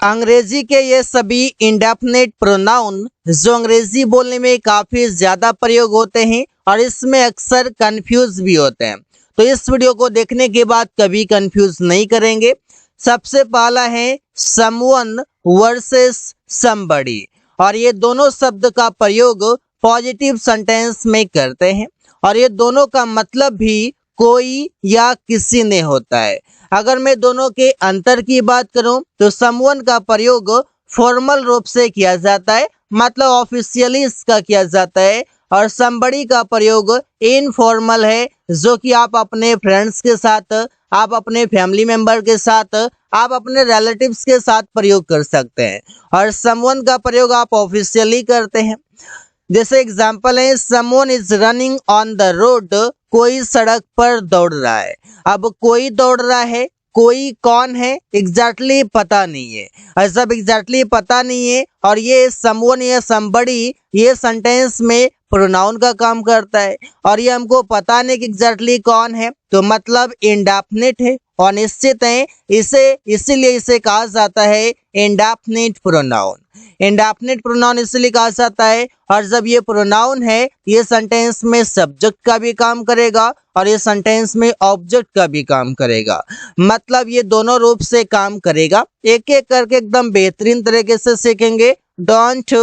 अंग्रेजी के ये सभी इंडेफिनिट प्रोनाउन जो अंग्रेजी बोलने में काफी ज्यादा प्रयोग होते हैं और इसमें अक्सर कंफ्यूज भी होते हैं, तो इस वीडियो को देखने के बाद कभी कंफ्यूज नहीं करेंगे। सबसे पहला है समवन वर्सेस समबडी, और ये दोनों शब्द का प्रयोग पॉजिटिव सेंटेंस में करते हैं और ये दोनों का मतलब भी कोई या किसी ने होता है। अगर मैं दोनों के अंतर की बात करूं तो समवन का प्रयोग फॉर्मल रूप से किया जाता है, मतलब ऑफिशियली इसका किया जाता है, और समबडी का प्रयोग इनफॉर्मल है, जो कि आप अपने फ्रेंड्स के साथ, आप अपने फैमिली मेंबर के साथ, आप अपने रिलेटिव्स के साथ प्रयोग कर सकते हैं, और समवन का प्रयोग आप ऑफिशियली करते हैं। जैसे एग्जाम्पल है someone is running on the road, कोई सड़क पर दौड़ रहा है। अब कोई दौड़ रहा है, कोई कौन है एग्जैक्टली पता नहीं है, और जब एग्जैक्टली पता नहीं है और ये समवन या समबडी ये सेंटेंस में प्रोनाउन का काम करता है और ये हमको पता नहीं कि एग्जैक्टली कौन है, तो मतलब इंडेफिनिट है, अनिश्चित है, इसीलिए इसे कहा जाता है इंडेफिनिट प्रोनाउन। इंडेफिनिट प्रोनाउन इसलिए कहा जाता है, और जब ये प्रोनाउन है ये सेंटेंस में सब्जेक्ट का भी काम करेगा और ये सेंटेंस में ऑब्जेक्ट का भी काम करेगा, मतलब ये दोनों रूप से काम करेगा। एक एक करके एकदम बेहतरीन तरीके से सीखेंगे। Don't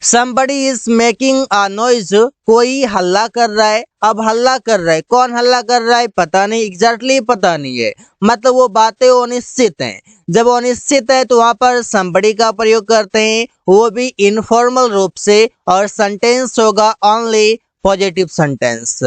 somebody is making a noise, कोई हल्ला कर रहा है। अब हल्ला कर रहा है, कौन हल्ला कर रहा है पता नहीं, एग्जैक्टली पता नहीं है, मतलब वो बातें अनिश्चित हैं। जब अनिश्चित है तो वहां पर somebody का प्रयोग करते हैं, वो भी इनफॉर्मल रूप से, और सेंटेंस होगा ओनली पॉजिटिव सेंटेंस।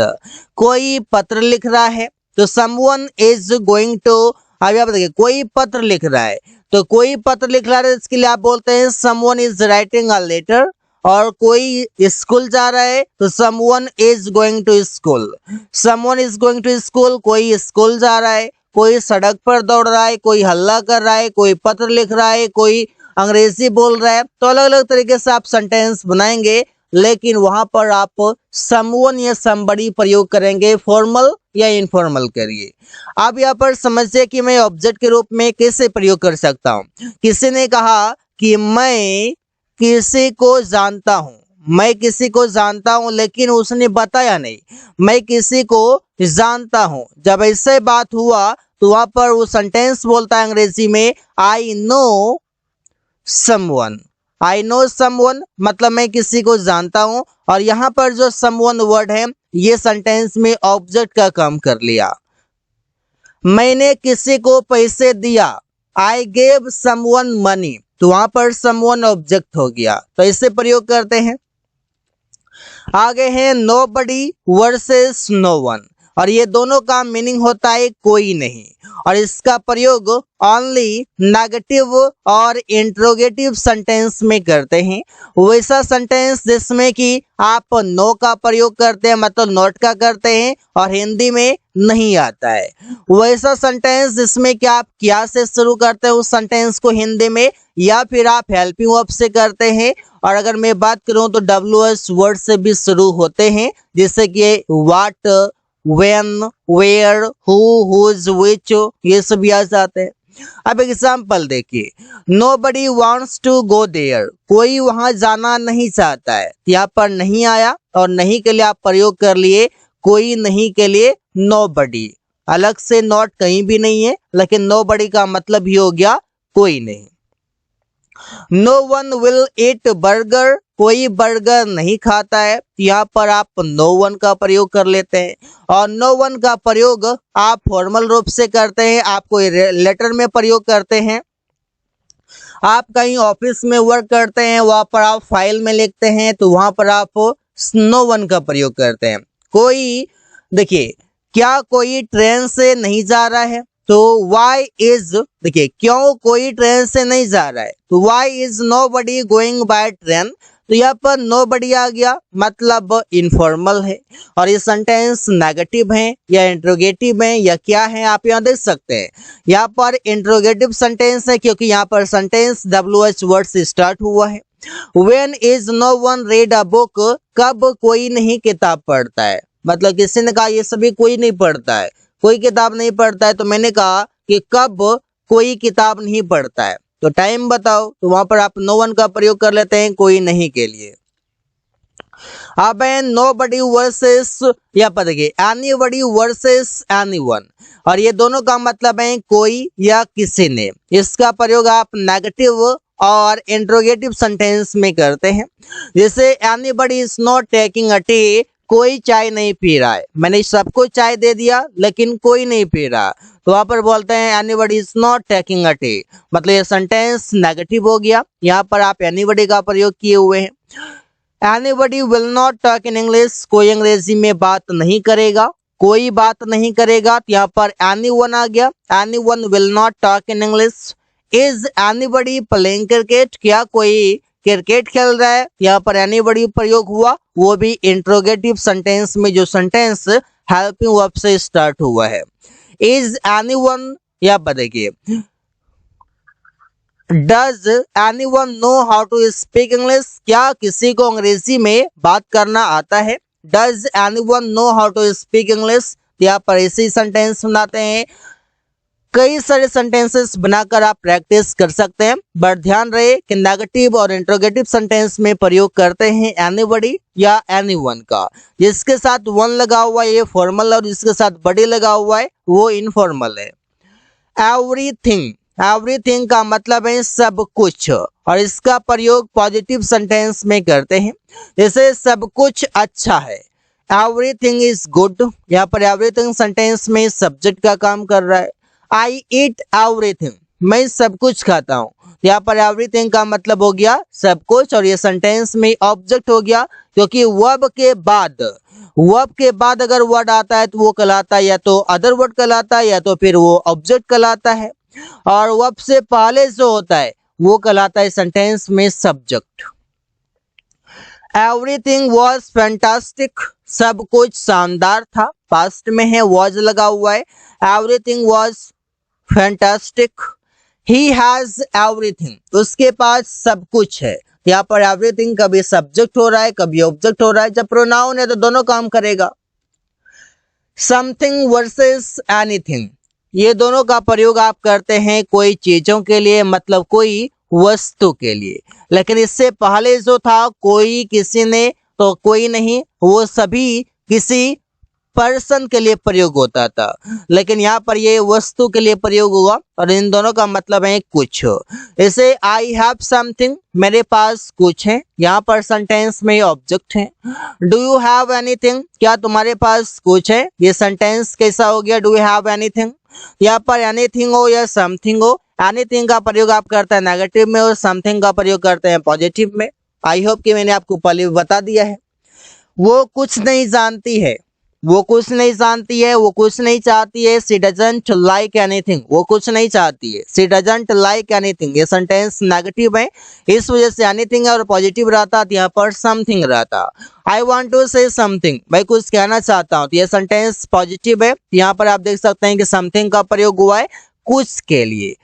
कोई पत्र लिख रहा है तो someone is going to, अभी आप देखिए कोई पत्र लिख रहा है, तो कोई पत्र लिख रहा है इसके लिए आप बोलते हैं someone is writing a letter, और कोई स्कूल जा रहा है तो someone is going to school, someone is going to school, कोई स्कूल जा रहा है, कोई सड़क पर दौड़ रहा है, कोई हल्ला कर रहा है, कोई पत्र लिख रहा है, कोई अंग्रेजी बोल रहा है, तो अलग अलग तरीके से आप सेंटेंस बनाएंगे, लेकिन वहां पर आप समवन या समबडी प्रयोग करेंगे, फॉर्मल या इनफॉर्मल करिए। अब यहाँ पर समझिए कि मैं ऑब्जेक्ट के रूप में कैसे प्रयोग कर सकता हूँ। किसी ने कहा कि मैं किसी को जानता हूँ, मैं किसी को जानता हूँ, लेकिन उसने बताया नहीं, मैं किसी को जानता हूँ। जब ऐसे बात हुआ तो वहां पर वो सेंटेंस बोलता है अंग्रेजी में I know someone, I know someone, मतलब मैं किसी को जानता हूं, और यहाँ पर जो समवन वर्ड है ये सेंटेंस में ऑब्जेक्ट का काम कर लिया। मैंने किसी को पैसे दिया, आई गेव समवन मनी, तो वहां पर समवन ऑब्जेक्ट हो गया, तो इसे प्रयोग करते हैं। आगे है नोबडी वर्सेस नो वन, और ये दोनों का मीनिंग होता है कोई नहीं, और इसका प्रयोग ओनली नेगेटिव और इंट्रोगेटिव सेंटेंस में करते हैं। वैसा सेंटेंस जिसमें कि आप नो का प्रयोग करते हैं, मतलब नॉट का करते हैं और हिंदी में नहीं आता है। वैसा सेंटेंस जिसमें कि आप क्या से शुरू करते हैं उस सेंटेंस को हिंदी में, या फिर आप हेल्पिंग वर्ब से करते हैं, और अगर मैं बात करूं तो WH वर्ड से भी शुरू होते हैं, जैसे कि what, when, where, who, whose, which, ये सब आ जाते हैं। अब एग्जाम्पल देखिए, nobody wants to go there, कोई वहां जाना नहीं चाहता है, यहाँ पर नहीं आया और नहीं के लिए आप प्रयोग कर लिए कोई नहीं के लिए nobody, अलग से नॉट कहीं भी नहीं है, लेकिन nobody का मतलब ही हो गया कोई नहीं। No one will eat burger, कोई बर्गर नहीं खाता है, यहाँ पर आप no one का प्रयोग कर लेते हैं, और no one का प्रयोग आप फॉर्मल रूप से करते हैं, आप कोई लेटर में प्रयोग करते हैं, आप कहीं ऑफिस में वर्क करते हैं वहां पर आप फाइल में लिखते हैं, तो वहां पर आप no one का प्रयोग करते हैं। कोई देखिए, क्या कोई ट्रेन से नहीं जा रहा है, तो why is, देखिए क्यों कोई ट्रेन से नहीं जा रहा है, तो why is nobody going by train, तो यहाँ पर nobody आ गया, मतलब इनफॉर्मल है, और ये सेंटेंस नेगेटिव है या इंट्रोगेटिव है या क्या है आप यहाँ देख सकते हैं। यहाँ पर इंट्रोगेटिव सेंटेंस है क्योंकि यहाँ पर सेंटेंस WH वर्ड से स्टार्ट हुआ है। When is no one read a book, कब कोई नहीं किताब पढ़ता है, मतलब किसी ने कहा ये सभी कोई नहीं पढ़ता है, कोई किताब नहीं पढ़ता है, तो मैंने कहा कि कब कोई किताब नहीं पढ़ता है। तो टाइम बताओ, तो वहां पर आप नो वन का प्रयोग कर लेते हैं कोई नहीं के लिए। अब है नोबडी वर्सेस, या पता एनीबडी वर्सेस एनीवन, और ये दोनों का मतलब है कोई या किसी ने। इसका प्रयोग आप नेगेटिव और इंट्रोगेटिव सेंटेंस में करते हैं। जैसे anybody is not taking a T, कोई चाय नहीं पी रहा है। मैंने सबको चाय दे दिया लेकिन कोई नहीं पी रहा, तो वहां पर बोलते हैं anybody is not taking a T, मतलब ये सेंटेंस नेगेटिव हो गया। यहाँ पर आप एनीबडी का प्रयोग किए हुए हैं। Anybody will not talk in English, कोई अंग्रेजी में बात नहीं करेगा, कोई बात नहीं करेगा, तो यहाँ पर एनीवन आ गया। Anyone will not talk in English. Is anybody playing cricket, क्या कोई क्रिकेट खेल रहा है, यहाँ पर एनीबडी प्रयोग हुआ, वो भी इंट्रोगेटिव सेंटेंस में जो सेंटेंस हेल्पिंग वर्ब से स्टार्ट हुआ है। इज एनीवन, या बताइए does anyone know how to speak English, क्या किसी को अंग्रेजी में बात करना आता है। Does anyone know how to speak English, यहाँ पर इसी सेंटेंस बनाते हैं। कई सारे सेंटेंसेस बनाकर आप प्रैक्टिस कर सकते हैं, बट ध्यान रहे कि नेगेटिव और इंट्रोगेटिव सेंटेंस में प्रयोग करते हैं एनीबडी या एनीवन का। जिसके साथ वन लगा हुआ है ये फॉर्मल, और जिसके साथ बडी लगा हुआ है वो इनफॉर्मल है। एवरीथिंग, एवरीथिंग का मतलब है सब कुछ, और इसका प्रयोग पॉजिटिव सेंटेंस में करते हैं। जैसे सब कुछ अच्छा है, एवरीथिंग इज गुड, यहाँ पर एवरीथिंग सेंटेंस में सब्जेक्ट का काम कर रहा है। आई ईट एवरीथिंग, मैं सब कुछ खाता हूँ, यहाँ पर एवरीथिंग का मतलब हो गया सब कुछ, और ये सेंटेंस में ऑब्जेक्ट हो गया, क्योंकि वर्ब के बाद अगर वर्ड आता है तो वो कहलाता है या तो अदर वर्ड कहलाता है, या तो फिर वो ऑब्जेक्ट कहलाता है, और वर्ब से पहले जो होता है वो कहलाता है सेंटेंस में सब्जेक्ट। एवरीथिंग वॉज फैंटास्टिक, सब कुछ शानदार था, पास्ट में है वॉज लगा हुआ है। Everything was fantastic. He has everything, उसके पास सब कुछ है, यहाँ पर एवरीथिंग कभी सब्जेक्ट हो रहा है कभी ऑब्जेक्ट हो रहा है। जब प्रोनाउन है तो दोनों काम करेगा। समथिंग वर्सेस एनीथिंग, ये दोनों का प्रयोग आप करते हैं कोई चीजों के लिए, मतलब कोई वस्तु के लिए। लेकिन इससे पहले जो था कोई किसी ने, तो कोई नहीं, वो सभी किसी पर्सन के लिए प्रयोग होता था, लेकिन यहाँ पर ये वस्तु के लिए प्रयोग हुआ, और इन दोनों का मतलब है कुछ। जैसे आई हैव समथिंग, मेरे पास कुछ है, यहाँ पर सेंटेंस में ऑब्जेक्ट है। डू यू हैव एनीथिंग, क्या तुम्हारे पास कुछ है, ये सेंटेंस कैसा हो गया, डू यू हैव एनीथिंग। यहाँ पर एनीथिंग हो या समथिंग हो, एनीथिंग का प्रयोग आप करते हैं नेगेटिव में, और समथिंग का प्रयोग करते हैं पॉजिटिव में। आई होप कि मैंने आपको पहले बता दिया है। वो कुछ नहीं जानती है, वो कुछ नहीं जानती है, वो कुछ नहीं चाहती है। शी डजंट लाइक एनीथिंग, वो कुछ नहीं चाहती है। शी डजंट लाइक एनीथिंग, ये सेंटेंस नेगेटिव है, इस वजह से एनीथिंग और पॉजिटिव रहता तो यहाँ पर समथिंग रहता। I want to say something, मैं कुछ कहना चाहता हूँ, तो ये सेंटेंस पॉजिटिव है, यहाँ पर आप देख सकते हैं कि समथिंग का प्रयोग हुआ है कुछ के लिए।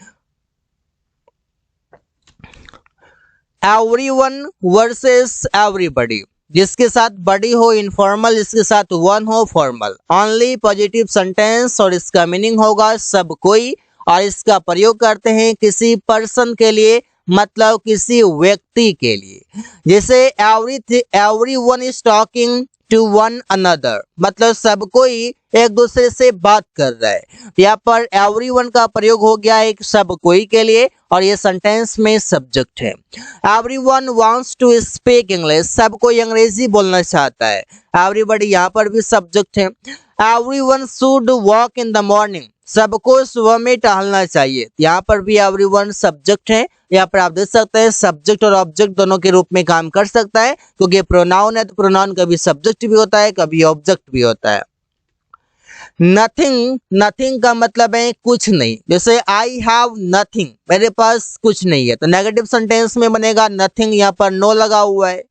एवरीवन वर्सेस एवरीबॉडी, जिसके साथ बडी हो इनफॉर्मल, जिसके साथ वन हो फॉर्मल। ओनली पॉजिटिव सेंटेंस, और इसका मीनिंग होगा सब कोई, और इसका प्रयोग करते हैं किसी पर्सन के लिए, मतलब किसी व्यक्ति के लिए। जैसे everyone is talking to one another, मतलब सब कोई एक दूसरे से बात कर रहा है। यहाँ पर एवरीवन का प्रयोग हो गया एक सब कोई के लिए, और ये सेंटेंस में सब्जेक्ट है। Everyone wants to speak English, सब कोई अंग्रेजी बोलना चाहता है। एवरीबॉडी यहाँ पर भी सब्जेक्ट है। Everyone should walk in the morning, सबको सुबह में टहलना चाहिए, यहाँ पर भी एवरीवन सब्जेक्ट है। यहाँ पर आप देख सकते हैं सब्जेक्ट और ऑब्जेक्ट दोनों के रूप में काम कर सकता है, क्योंकि प्रोनाउन है तो प्रोनाउन कभी सब्जेक्ट भी होता है कभी ऑब्जेक्ट भी होता है। नथिंग, नथिंग का मतलब है कुछ नहीं। जैसे आई हैव नथिंग, मेरे पास कुछ नहीं है, तो नेगेटिव सेंटेंस में बनेगा नथिंग, यहाँ पर नो लगा हुआ है।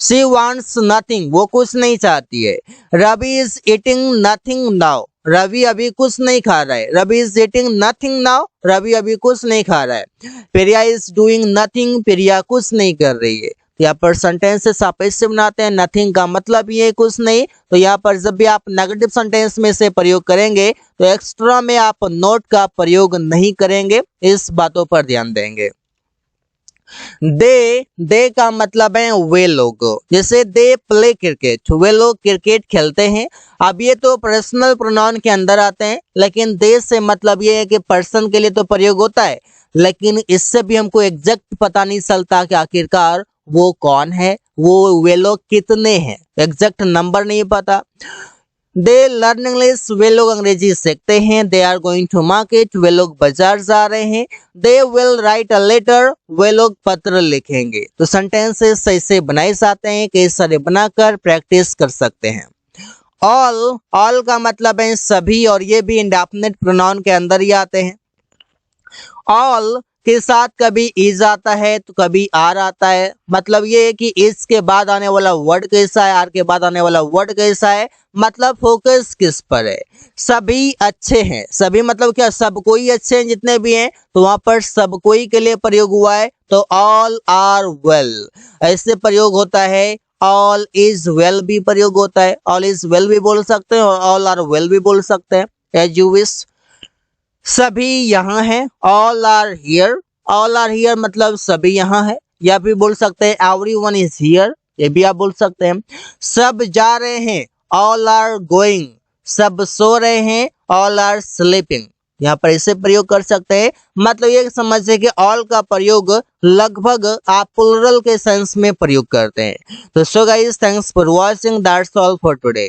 शी वांट्स नथिंग, वो कुछ नहीं चाहती है। Ravi is eating nothing now, Ravi अभी कुछ नहीं खा रहा है। Ravi is eating nothing now, Ravi अभी कुछ नहीं खा रहा है। Priya is doing nothing, Priya कुछ नहीं कर रही है। यहाँ पर सेंटेंस से सापेक्ष से बनाते हैं। नथिंग का मतलब ये कुछ नहीं। तो यहाँ पर जब भी आप नेगेटिव सेंटेंस में से प्रयोग करेंगे तो एक्स्ट्रा में आप नॉट का प्रयोग नहीं करेंगे, इस बातों पर ध्यान देंगे। दे का मतलब है वे लोग, जैसे दे प्ले क्रिकेट, वे लोग क्रिकेट खेलते हैं। अब ये तो पर्सनल प्रोनाउन के अंदर आते हैं, लेकिन दे से मतलब ये है कि पर्सन के लिए तो प्रयोग होता है, लेकिन इससे भी हमको एग्जैक्ट पता नहीं चलता कि आखिरकार वो कौन है, वो वे लोग कितने हैं, एग्जैक्ट नंबर नहीं पता। दे लर्न इंग्लिश, वे लोग अंग्रेजी सीखते हैं। They are going to market, वे लोग बाजार जा रहे हैं। They will write a letter, वे लोग पत्र लिखेंगे। तो सेंटेंसेस सही से बनाए जाते हैं, कई सारे बनाकर प्रैक्टिस कर सकते हैं। ऑल का मतलब है सभी, और ये भी इंडेफिनिट प्रोनाउन के अंदर ही आते हैं। ऑल के साथ कभी इज आता है तो कभी आर आता है। मतलब ये है कि इज के बाद आने वाला वर्ड कैसा है, आर के बाद आने वाला वर्ड कैसा है, मतलब फोकस किस पर है। सभी अच्छे हैं, सभी मतलब क्या, सब कोई अच्छे हैं जितने भी हैं, तो वहां पर सब कोई के लिए प्रयोग हुआ है, तो ऑल आर वेल ऐसे प्रयोग होता है। ऑल इज वेल भी प्रयोग होता है, ऑल इज वेल भी बोल सकते हैं और ऑल आर वेल भी बोल सकते हैं, एज यू विश। सभी यहाँ हैं, all are here, all are here मतलब सभी यहाँ है, या भी बोल सकते हैं एवरीवन इज हियर, ये भी आप बोल सकते हैं। सब जा रहे हैं, ऑल आर गोइंग, सब सो रहे हैं, ऑल आर स्लीपिंग, यहाँ पर इसे प्रयोग कर सकते हैं। मतलब ये समझिए कि ऑल का प्रयोग लगभग आप प्लुरल के सेंस में प्रयोग करते हैं। तो so guys, thanks for watching, that's all for today.